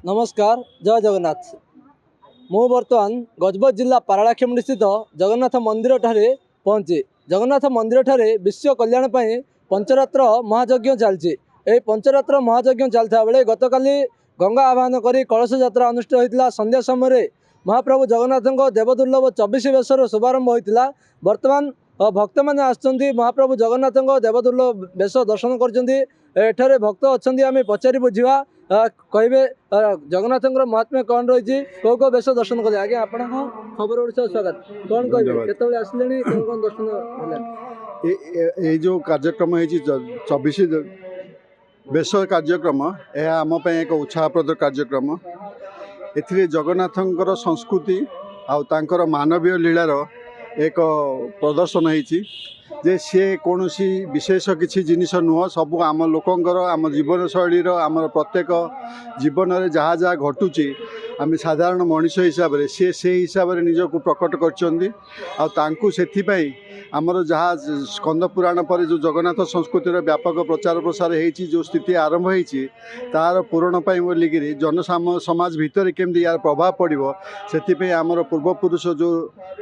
नमस्कार जय जगन्नाथ। मु बर्तमान गजपत जिला पारालाखेमुंडी स्थित जगन्नाथ मंदिर ठारे पहुँचे। जगन्नाथ मंदिर ठारे विश्व कल्याण पर पंचरात्र महायज्ञ चलती। यही पंचरात्र महायज्ञ चलता बेले गतकाली गंगा आह्वान कर कलश यात्रा अनुष्ठित होता। संध्या समय महाप्रभु जगन्नाथ देवदुर्लभ 24 वेशर शुभारंभ होता। बर्तमान भक्त मैंने आसुँच महाप्रभु जगन्नाथ देवदुर्लभ वेश दर्शन कर भक्त अच्छा आम पचारि बुझा कहे जगन्नाथ महात्म्य कौन रही कौ कौ वेश दर्शन करें। आज्ञा आप खबर ओडिशा स्वागत कौन कहे केत आसिले कौन कौन दर्शन ये जो कार्यक्रम है 24 वेश कार्यक्रम यह आम एक उत्साहप्रद कार्यक्रम। ए जगन्नाथंकर संस्कृति आर मानवीय लीलार एक प्रदर्शन होती जे सी कौन विशेष किसी जिनिस नुह सब आम लोकंर आम जीवन शैली आम प्रत्येक जीवन में जहाँ जहाँ घटुची आम साधारण मनीष हिसाब से से हिसाब से निजक प्रकट कर आमर जहाँ स्कंद पुराण पर जो जगन्नाथ संस्कृतिर व्यापक प्रचार प्रसार होती जो स्थिति आरंभ होती तार पूरण बोलिकी जन समाज भितर केमती यार प्रभाव पड़ो से आमर पूर्वपुरुष जो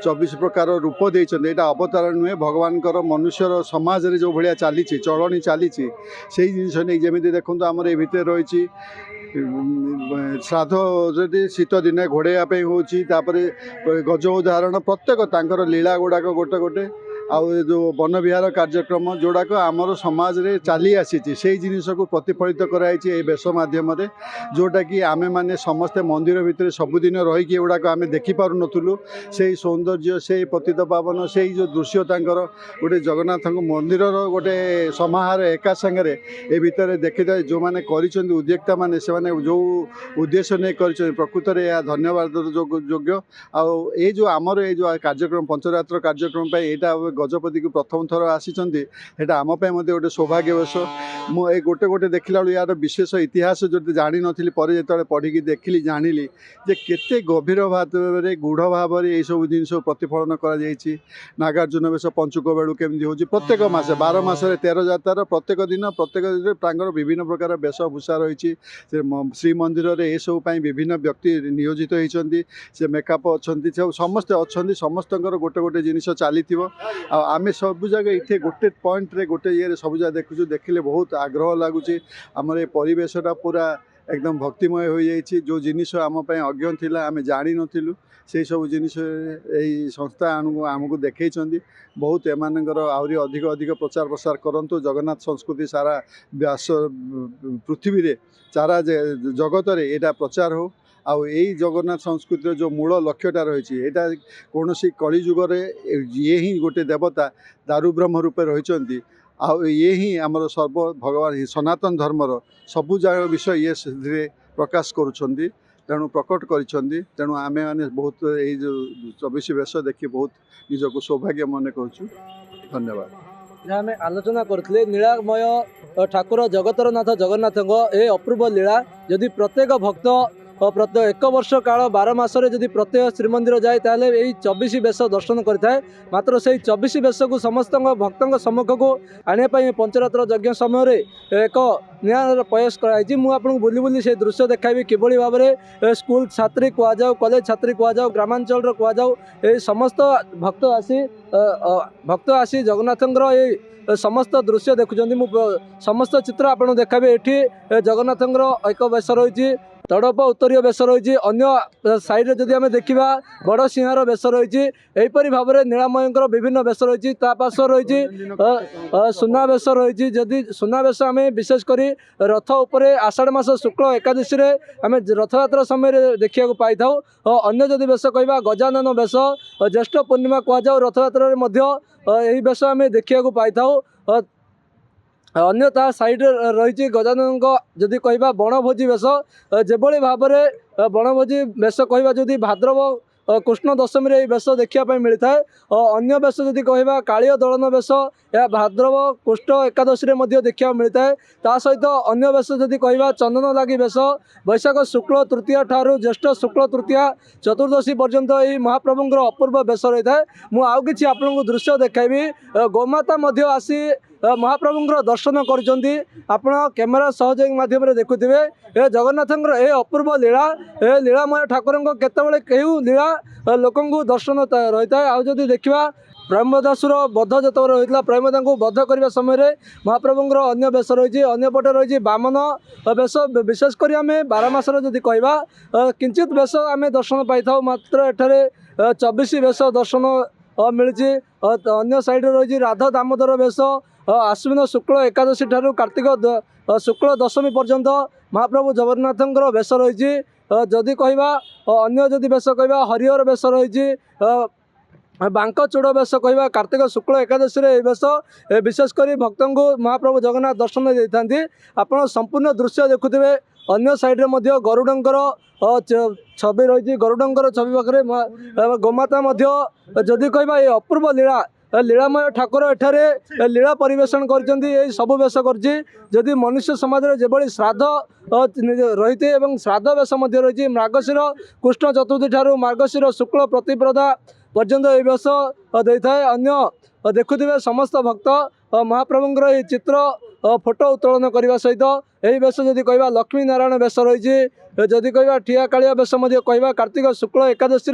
24 प्रकार रूप देते यहाँ अवतार नुहे भगवान मनुष्यर समाज रे जो भाया चली चलनी चली से जिनस नहीं जमी देखो आमर ये भितर रही श्राद्ध शीत दिन घोड़ाई होपर गज उदाहरण प्रत्येक लीला गुड़ाक गोटे गोटे आउ जो वन विहार कार्यक्रम जोड़ाक आमर समाज रे चली आसी से जिनिस को प्रतिफलित कराई वेश मध्यम जोटा कि आम मैंने समस्ते मंदिर भितर सबुदिन रहीकि एगुड़ाक आम देखिपार नुँ से सौंदर्य से पतित पावन से जो दृश्य गोटे जगन्नाथ मंदिर गोटे समाहार एका सांगे ए भितर देखी जो मैंने उद्योक्ता मैंने जो उद्देश्य नहीं कर प्रकृत में यह धन्यवाद योग्य आ जो आमर ये जो कार्यक्रम पंचरात्र कार्यक्रम यहाँ गजपति को प्रथम थर आसी आम गोटे सौभाग्यवश मुझे गोटे गोटे देखला यार विशेष इतिहास जो जानी नी पर जो पढ़ी देखिली जानिली जे केते गभीर भाव में गूढ़ भाव में यह सब जिन प्रतिफलन कर नागार्जुन वेश पंचुक बेलू केमती हो प्रत्येक मस 12 मासरे 13 जातार प्रत्येक दिन प्रांगर विभिन्न प्रकार वेशभूषा रही श्रीमंदिर में ये सब विभिन्न व्यक्ति नियोजित होती से मेकअप अच्छा समस्ते अच्छा समस्त गोटे गोटे जिनिस चली आम सब जगह इतने गोटे पॉइंट रे गोटे ये सब जगह देखु देखिले बहुत आग्रह लगुच आमर ये परिवेशटा पूरा एकदम भक्तिमय हो जाइए जो जिनिस आम अज्ञ थिला आम जानी नथिलु से सब जिनिस यही संस्था आमको देखई बहुत एमानकर आहरी अधिक अधिक प्रचार प्रसार करंतु जगन्नाथ संस्कृति सारा व्यास पृथ्वी रे सारा जगत रे एटा प्रचार हो आउ यही जगन्नाथ संस्कृतिर जो मूल लक्ष्यटा रही है कौन कलिजुग ये ही गोटे देवता दारुब्रह्म रूपे रही आउ ये ही आमर सर्व भगवान सनातन धर्मर सबु जगह विषय ये से प्रकाश करुँच तेणु प्रकट करेणु आम मैंने बहुत यही जो 24 वेश देखी बहुत निजक सौभाग्य मन कर धन्यवाद। आम आलोचना करते नीलामय ठाकुर जगतर नाथ जगन्नाथ ए अपूर्व लीला जदि प्रत्येक भक्त प्रत्येक 1 वर्ष काल 12 मासरे जदि प्रत्येक श्रीमंदिर जाए ताले यही 24 वेश दर्शन करें मात्र से 24 वेश को समस्त भक्त सम्मुख को आने पंचरात्र यज्ञ समय एक निर प्रयास कराई मुझे बुली बुली से दृश्य देखाबी किभली भाव में स्कूल छात्री कहुँ कॉलेज छात्री कहुँ ग्रामांचल कहुँ ये समस्त भक्त आसी जगन्नाथंकर ये समस्त दृश्य देखुं समस्त चित्र आपको देखाबी ये जगन्नाथंकर एक वेश रही तड़प उत्तरीय वेश रही अन्य साइड जदि आम देखा बड़ सिंहार वेश रही यहीपरी भाव में नीलामय विभिन्न वेश रही पार्श्व रही सुना वेश रही जदि सुना वेश आम विशेषकर रथ उपरे आषाढ़ मास शुक्ल एकादशी आम रथयात्रा समय देखा पाई था अन्य जदि वेश कह गजानन वेश ज्येष्ठ पूर्णिमा कहुँ रथयात्रा यही वेश आम देखा पाई था अन्यथा साइड रही गजानन जदि कह बणभोजी वेश जेभली भाव में बणभोजी वेश कह जदि भाद्रव कृष्ण दशमी रे वेश देखापी मिलता है अन्य वेश जदि कह कालीय दलन वेश या भाद्रव कृष्ण एकादशी देखा मिलता है ता सहित अन्य वेश जदि कह चंदन लगी वेश वैशाख शुक्ल तृतीय ठारू ज्येष्ठ शुक्ल तृतीया चतुर्दशी पर्यंत यही महाप्रभुंर अपूर्व वेश रही है। मुझे आउ कि आपको दृश्य देखाइबी गोमाता आसी महाप्रभुंर दर्शन करुँच आपण कैमेरा सहयोगी माध्यम देखुवे ए जगन्नाथंकर ए अपूर्व लीला ए लीलामय ठाकुर केतबले केहू लीला लोक दर्शन रही है। आज देखा प्रेमदासुर बध जो रही प्रेमदा को बध करने समय महाप्रभुंर अन्य बेश रही अंपटे रही बामन बेश विशेषकर आम 12 मासर जदि कहवा किंचित बेश आम दर्शन पाई था मात्र एठारे 24 बेश दर्शन मिली अन्य साइड रही राधा दामोदर बेश आश्विन शुक्ल एकादशी ठारू कार्तिक शुक्ल दशमी पर्यंत महाप्रभु जगन्नाथंकर बेश रही जदि कहवा अन्य जदि बेश कहवा हरिहर बेश रही बांक चूड़ बेश कहवा कार्तिक शुक्ल एकादशी बेश विशेषकर भक्त को महाप्रभु जगन्नाथ दर्शन देते आपड़ संपूर्ण दृश्य देखुवे अन्य साइड्रे गरुडंकर छवि रही गरुडंकर छवि पाखे गोमाता जदि कहवा ये अपूर्व लीला लीलामय ठाकुर एठारे लीला परिवेशन कर सबु बेश कर मनुष्य समाज में श्राद्ध रही थे श्राद्ध बेश रही मार्गशीर कृष्ण चतुर्थी ठारू मार्गशीर शुक्ल प्रतिप्रदा पर्यंत ये बेश दे था। अन्य देखुवे समस्त भक्त महाप्रभुंर ये चित्र फोटो उत्तोलन करने सहित यही बेश जदि कहवा लक्ष्मी नारायण बेश रही जदि कहवा ठिया कालिया बेश कहवा कार्तिक शुक्ल एकादशी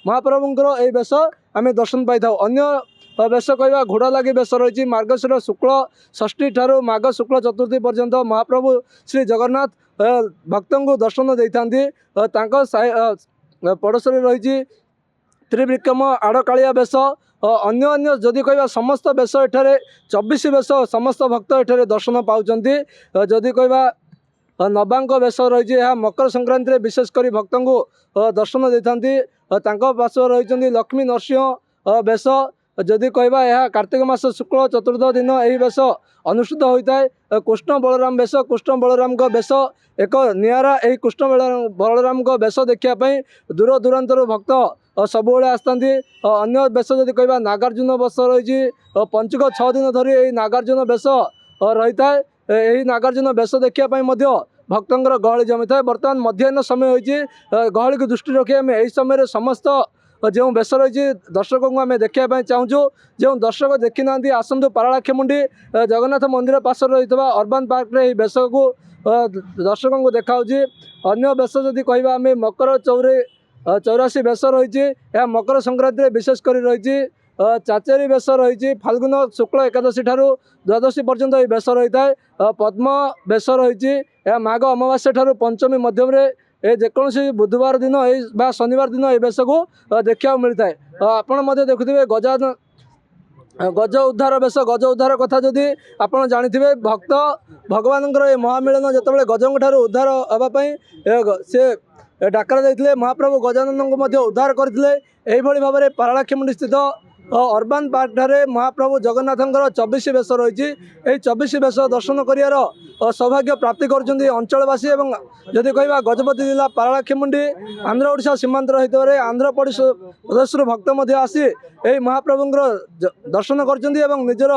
महाप्रभुंर ये बेश आम दर्शन पाई था। अन्य बेश कहवा घोड़ा लगी बेश रही मार्गशीर शुक्ल षष्ठी ठारू माघ शुक्ल चतुर्थी पर्यंत महाप्रभु श्री जगन्नाथ भक्त को दर्शन देते पड़ोसरे रही त्रिविक्रम आड़कालिया बेश अन्य अन्य जदि कहवा समस्त बेश एठारे 24 बेश समस्त भक्त एठारे दर्शन पाउचंती जदि कहवा नवांक बेश रही मकर संक्रांति में विशेषकर भक्त को दर्शन देते पार्श्व रही लक्ष्मी नरसिंह बेश जदि कहवा यह कार्तिक मास शुक्ल चतुर्थ दिन यही बेश अनुष्ठित होता है। कृष्ण बलराम बेश कृष्ण बलराम बेश एक निरा यही कृष्ण बलराम बेश देखापी दूर दूरांतर भक्त सब आसता अन्य बेश जदि कहवा नागार्जुन बेश रही पंचुक 6 दिन धरी यही नागार्जुन बेश रही है। यही नागार्जुन बेश देखापी भक्तर गहली जमी था। बर्तमान मध्याह्न समय हो गहली को दृष्टि रखी आम यही समय समस्त जो बेश रही दर्शकों को आम देखा चाहूँ जो दर्शक देखी ना आसतु पारलाखेमुंडी जगन्नाथ मंदिर पार्श्व रही अर्बन पार्क रे बेश को दर्शकों को देखा। अन्य बेश जदि कहवा आम मकर 84 बेश रही मकर संक्रांति में विशेषकर रही चाचेरी बेश रही फाल्गुन शुक्ल एकादशी ठारू द्वादशी पर्यंत ये बेश रही है। पद्म बेश रही माघ अमावास्या ठारू पंचमी मध्यम ये जेकोसी बुधवार दिन बा शनिवार दिन ये बेश को देखा मिलता है। आपण देखुवे गज उद्धार बेश गज उद्धार कथा जदि आप जानी भक्त भगवान ये महामिलन जो गजों ठारू उद्धार हाँपाई से डाकरा जाते महाप्रभु गजानन को उद्धार करते यही भाव में पारलाखेमुंडी स्थित अर्बन पार्क ठारे महाप्रभु जगन्नाथंकर 24 बेश रही 24 बेश दर्शन कर सौभाग्य प्राप्ति करचलवासी और जदि कहवा गजपति जिला पारलाखेमुंडी आंध्र ओडिशा सीमांत रही आंध्र प्रदेश भक्त आसी यही महाप्रभुंर दर्शन करजर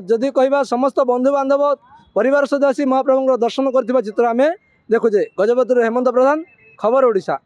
जदि कहवा समस्त बंधु बांधव परिवार सहित आसी महाप्रभुंर दर्शन कर चित्र आम देखुचे। गजपति हेमंत प्रधान, खबर ओडिशा।